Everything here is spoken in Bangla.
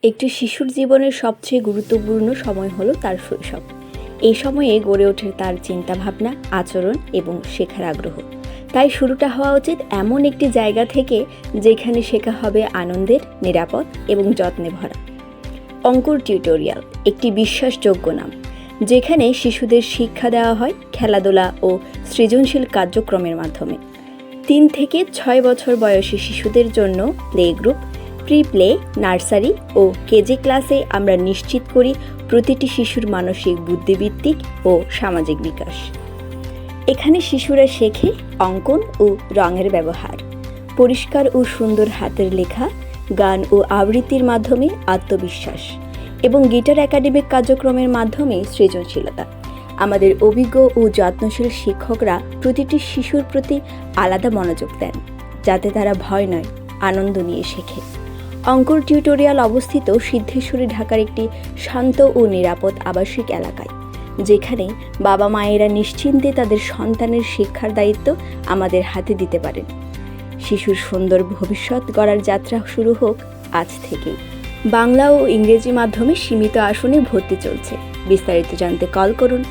একটি শিশুর জীবনের সবচেয়ে গুরুত্বপূর্ণ সময় হলো তার শৈশব। এই সময়ে গড়ে ওঠে তার চিন্তাভাবনা, আচরণ এবং শেখার আগ্রহ। তাই শুরুটা হওয়া উচিত এমন একটি জায়গা থেকে যেখানে শেখা হবে আনন্দের, নিরাপদ এবং যত্নে ভরা। অঙ্কুর টিউটোরিয়াল একটি বিশ্বাসযোগ্য নাম, যেখানে শিশুদের শিক্ষা দেওয়া হয় খেলাধুলা ও সৃজনশীল কার্যক্রমের মাধ্যমে। 3 থেকে 6 বছর বয়সী শিশুদের জন্য play group, pre play, nursery ও কেজি ক্লাসে আমরা নিশ্চিত করি প্রতিটি শিশুর মানসিক, বুদ্ধিবৃত্তিক ও সামাজিক বিকাশ। এখানে শিশুরা শেখে অঙ্কন ও রঙের ব্যবহার, পরিষ্কার ও সুন্দর হাতের লেখা, গান ও আবৃত্তির মাধ্যমে আত্মবিশ্বাস এবং গিটার একাডেমিক কার্যক্রমের মাধ্যমে সৃজনশীলতা। আমাদের অভিজ্ঞ ও যত্নশীল শিক্ষকরা প্রতিটি শিশুর প্রতি আলাদা মনোযোগ দেন, যাতে তারা ভয় নয়, আনন্দ নিয়ে শেখে। অঙ্কুর টিউটোরিয়াল অবস্থিত সিদ্ধেশ্বরী, ঢাকার একটি শান্ত ও নিরাপদ আবাসিক এলাকায়, যেখানে বাবা মায়েরা নিশ্চিন্তে তাদের সন্তানের শিক্ষার দায়িত্ব আমাদের হাতে দিতে পারেন। শিশুর সুন্দর ভবিষ্যৎ গড়ার যাত্রা শুরু হোক আজ থেকেই। বাংলা ও ইংরেজি মাধ্যমে সীমিত আসনে ভর্তি চলছে। বিস্তারিত জানতে কল করুন